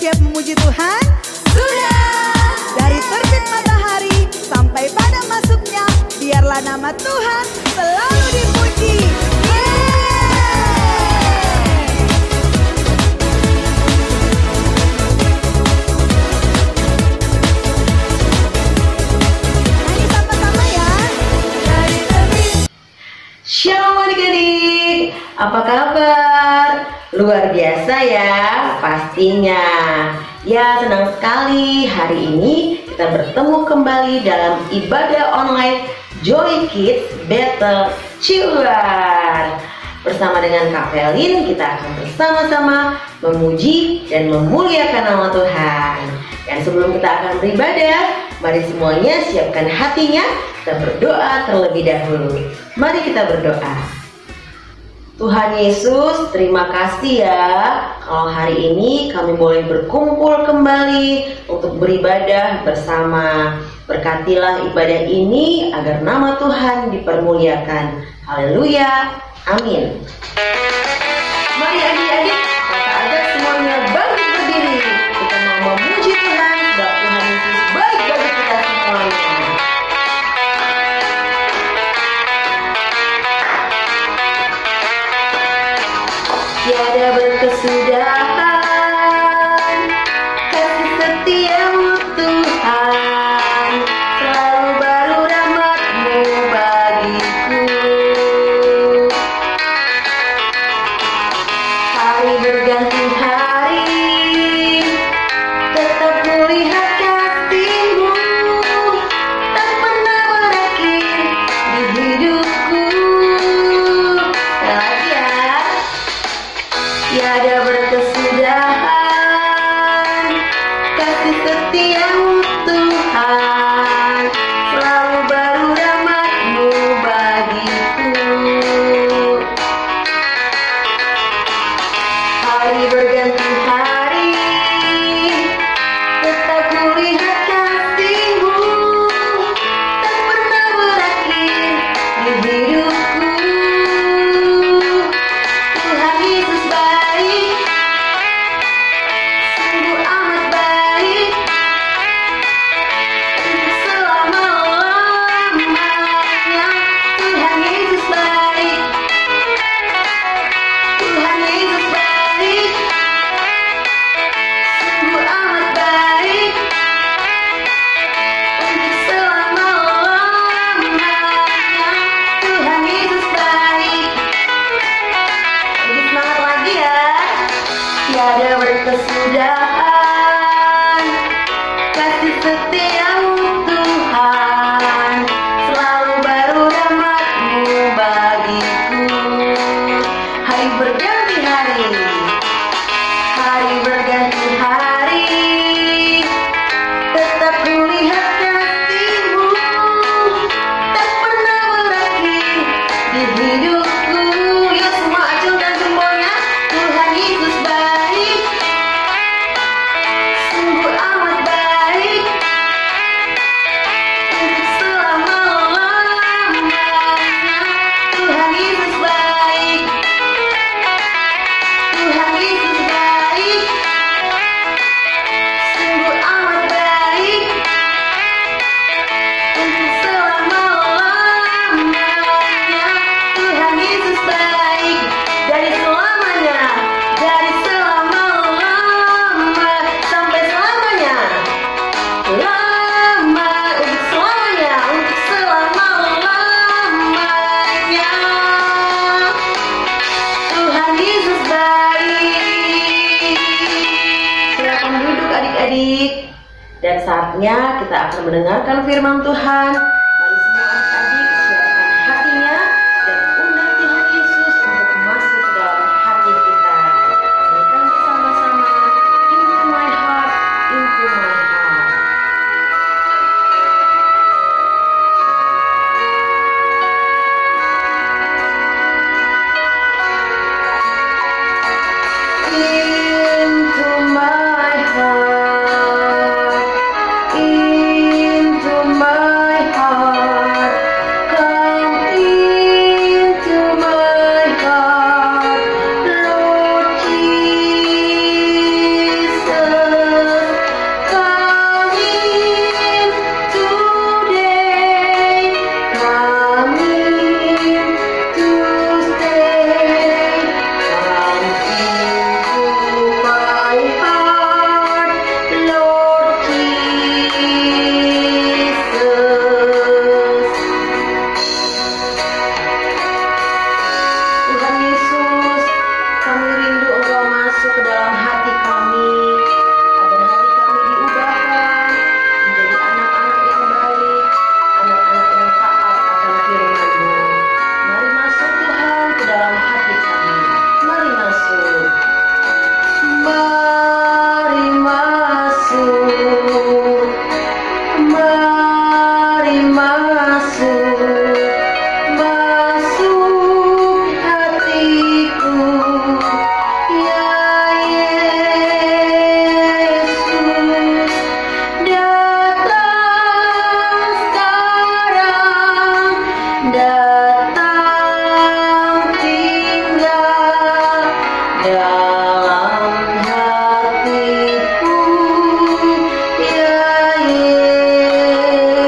siap memuji Tuhan? Sudah! Dari terbit matahari sampai pada masuknya, biarlah nama Tuhan selalu dipuji. Nyanyi sama-sama ya. Dari terbit. Shalom adik-adik, apa kabar? Luar biasa ya pastinya. Ya, senang sekali hari ini kita bertemu kembali dalam ibadah online Joy Kids Battle Children. Bersama dengan Kak Velin, kita akan bersama-sama memuji dan memuliakan nama Tuhan. Dan sebelum kita akan beribadah, mari semuanya siapkan hatinya, kita berdoa terlebih dahulu. Mari kita berdoa. Tuhan Yesus, terima kasih ya kalau hari ini kami boleh berkumpul kembali untuk beribadah bersama. Berkatilah ibadah ini agar nama Tuhan dipermuliakan. Haleluya, amin. Mari adik-adik, kakak ajak semuanya bangkit berdiri. Kita mau memuji Tuhan sebab Tuhan Yesus baik bagi kita semuanya. Tiada berkesudahan kasih setiamu Tuhan, selalu baru rahmat-Mu bagiku. Hari berganti hari, tetap kulihat kasih-Mu, tak pernah berakhir di hidupku. Sekali lagi ya. Tiada berkesudahan kasih setiamu Tuhan, selalu baru rahmat-Mu bagiku. Hari berganti hari, tetap kulihat kasih-Mu, tak pernah berakhir di hidupku. Tuhan Yesus baik, sungguh amat baik, untuk selama-lamanya. Tuhan Yesus baik, Tuhan Yesus baik, sungguh amat baik, untuk selama-lamanya. Tuhan Yesus baik. Lebih semangat lagi ya. Tiada berkesudahan kasih setiamu Tuhan, selalu baru rahmat-Mu bagiku. Hari berganti hari, hari berganti hari, tetap kulihat kasih-Mu, tak pernah berakhir di hidupku. Yuk semua acungkan jempolnya. Tuhan Yesus baik, sungguh amat baik, untuk selama-lamanya. Tuhan Yesus baik, Tuhan Yesus baik, sungguh amat baik, untuk selama-lamanya. Tuhan Yesus baik, dari selamanya, dari selama-lama sampai selamanya. Lama, untuk selamanya, untuk selama-lamanya. Tuhan Yesus baik. Silakan duduk adik-adik. Dan saatnya kita akan mendengarkan firman Tuhan. Mari semua adik-adik siapkan hatinya dan undang Tuhan Yesus untuk masuk ke dalam hati kita. Nyanyikan bersama-sama, Into my heart, into my heart. Into my heart, into my heart. dalam hatiku, ya Yesus.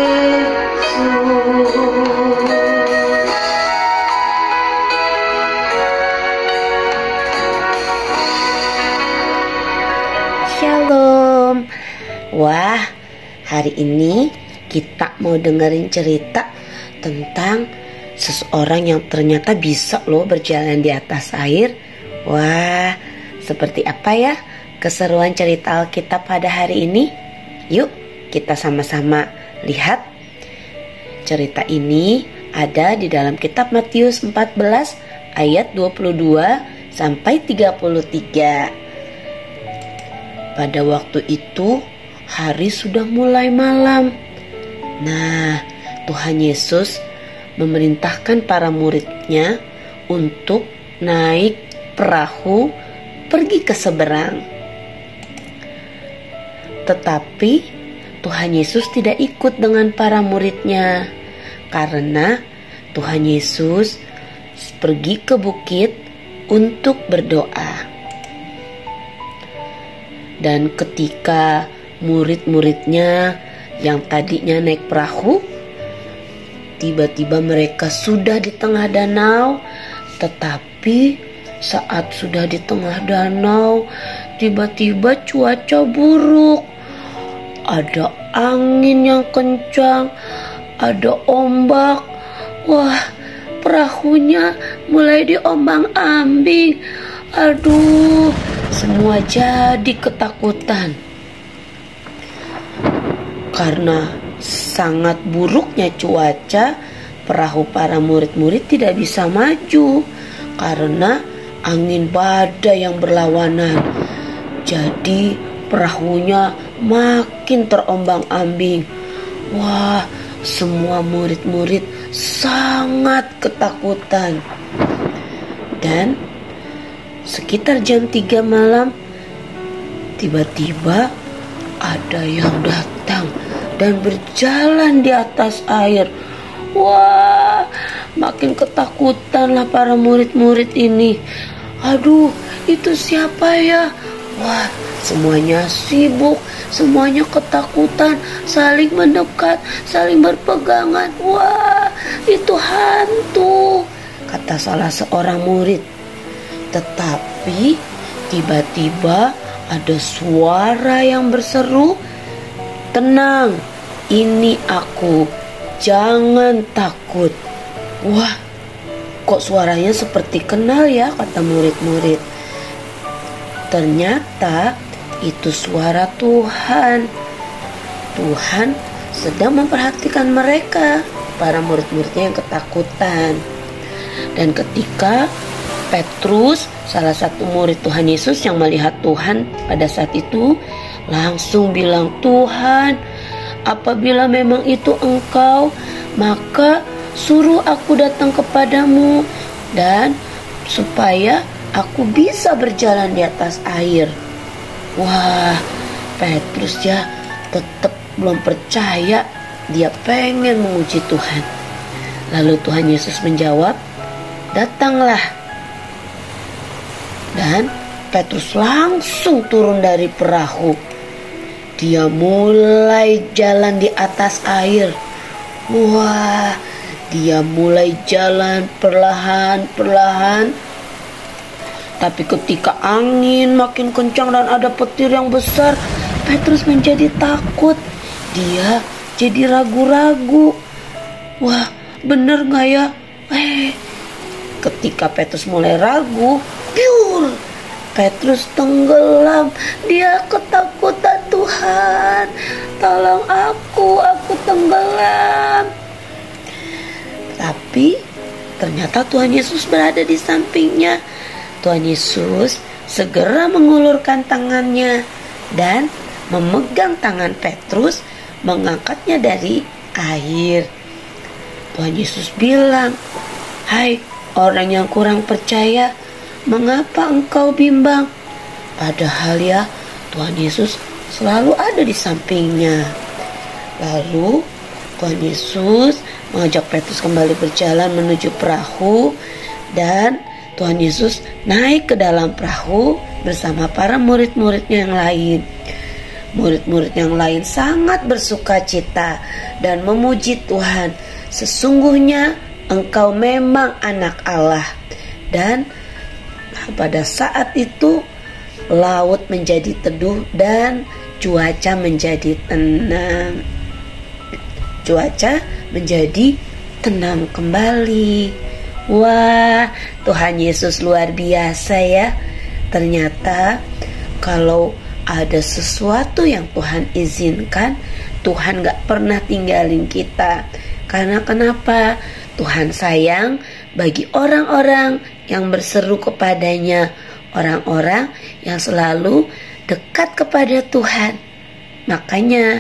Shalom. Wah, hari ini kita mau dengerin cerita tentang seseorang yang ternyata bisa loh berjalan di atas air. Wah, seperti apa ya keseruan cerita Alkitab pada hari ini? Yuk kita sama-sama lihat. Cerita ini ada di dalam kitab Matius 14 ayat 22 sampai 33. Pada waktu itu hari sudah mulai malam. Nah, Tuhan Yesus memerintahkan para muridnya untuk naik perahu pergi ke seberang. Tetapi Tuhan Yesus tidak ikut dengan para muridnya karena Tuhan Yesus pergi ke bukit untuk berdoa. Dan ketika murid-muridnya yang tadinya naik perahu, tiba-tiba mereka sudah di tengah danau. Tetapi saat sudah di tengah danau, tiba-tiba cuaca buruk. Ada angin yang kencang, ada ombak. Wah, perahunya mulai diombang-ambing. Aduh, semua jadi ketakutan. Karena sangat buruknya cuaca, perahu para murid-murid tidak bisa maju karena angin badai yang berlawanan. Jadi perahunya makin terombang-ambing. Wah, semua murid-murid sangat ketakutan. Dan sekitar jam 3 malam, tiba-tiba ada yang datang dan berjalan di atas air. Wah, makin ketakutanlah para murid-murid ini. Aduh, itu siapa ya? Wah, semuanya sibuk, semuanya ketakutan, saling mendekat, saling berpegangan. Wah, itu hantu, kata salah seorang murid. Tetapi tiba-tiba ada suara yang berseru, "Tenang, ini aku, jangan takut." Wah, kok suaranya seperti kenal ya, kata murid-murid. Ternyata itu suara Tuhan. Tuhan sedang memperhatikan mereka, para murid-muridnya yang ketakutan. Dan ketika Petrus, salah satu murid Tuhan Yesus yang melihat Tuhan pada saat itu, langsung bilang, "Tuhan, apabila memang itu Engkau, maka suruh aku datang kepadamu dan supaya aku bisa berjalan di atas air." Wah, Petrus ya tetap belum percaya, dia pengen menguji Tuhan. Lalu Tuhan Yesus menjawab, "Datanglah." Dan Petrus langsung turun dari perahu. Dia mulai jalan di atas air. Wah, dia mulai jalan perlahan-perlahan. Tapi ketika angin makin kencang dan ada petir yang besar, Petrus menjadi takut. Dia jadi ragu-ragu. Wah, bener gak ya? Ketika Petrus mulai ragu, piur, Petrus tenggelam. Dia ketakutan, "Tuhan, tolong aku tenggelam." Tapi ternyata Tuhan Yesus berada di sampingnya. Tuhan Yesus segera mengulurkan tangannya dan memegang tangan Petrus, mengangkatnya dari air. Tuhan Yesus bilang, "Hai orang yang kurang percaya, mengapa engkau bimbang?" Padahal ya, Tuhan Yesus selalu ada di sampingnya. Lalu Tuhan Yesus mengajak Petrus kembali berjalan menuju perahu, dan Tuhan Yesus naik ke dalam perahu bersama para murid-muridnya yang lain. Murid-murid yang lain sangat bersuka cita dan memuji Tuhan. Sesungguhnya Engkau memang anak Allah. Dan pada saat itu laut menjadi teduh dan cuaca menjadi tenang. Cuaca menjadi tenang kembali. Wah, Tuhan Yesus luar biasa ya. Ternyata kalau ada sesuatu yang Tuhan izinkan, Tuhan gak pernah tinggalin kita. Karena kenapa? Tuhan sayang bagi orang-orang yang berseru kepadanya, orang-orang yang selalu dekat kepada Tuhan. Makanya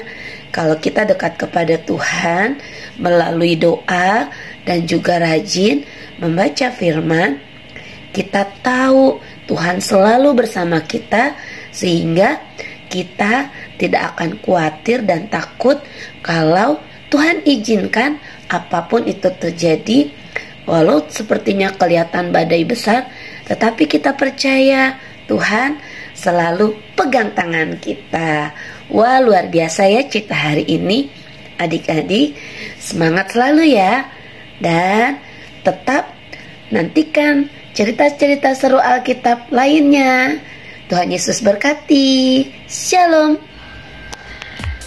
kalau kita dekat kepada Tuhan melalui doa dan juga rajin membaca firman, kita tahu Tuhan selalu bersama kita, sehingga kita tidak akan khawatir dan takut kalau Tuhan izinkan apapun itu terjadi. Walau sepertinya kelihatan badai besar, tetapi kita percaya Tuhan selalu pegang tangan kita. Wah, luar biasa ya cerita hari ini. Adik-adik semangat selalu ya. Dan tetap nantikan cerita-cerita seru Alkitab lainnya. Tuhan Yesus berkati. Shalom.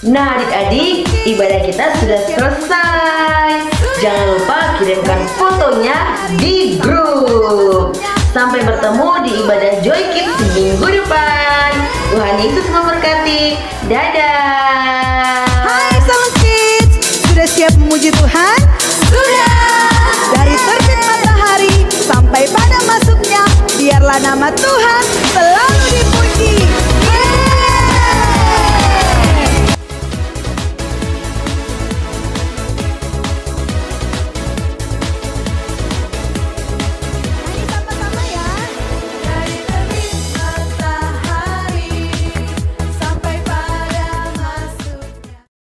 Nah adik-adik, ibadah kita sudah selesai. Jangan lupa kirimkan fotonya di grup. Sampai bertemu di ibadah Joy Kids minggu depan. Tuhan Yesus memberkati. Dadah.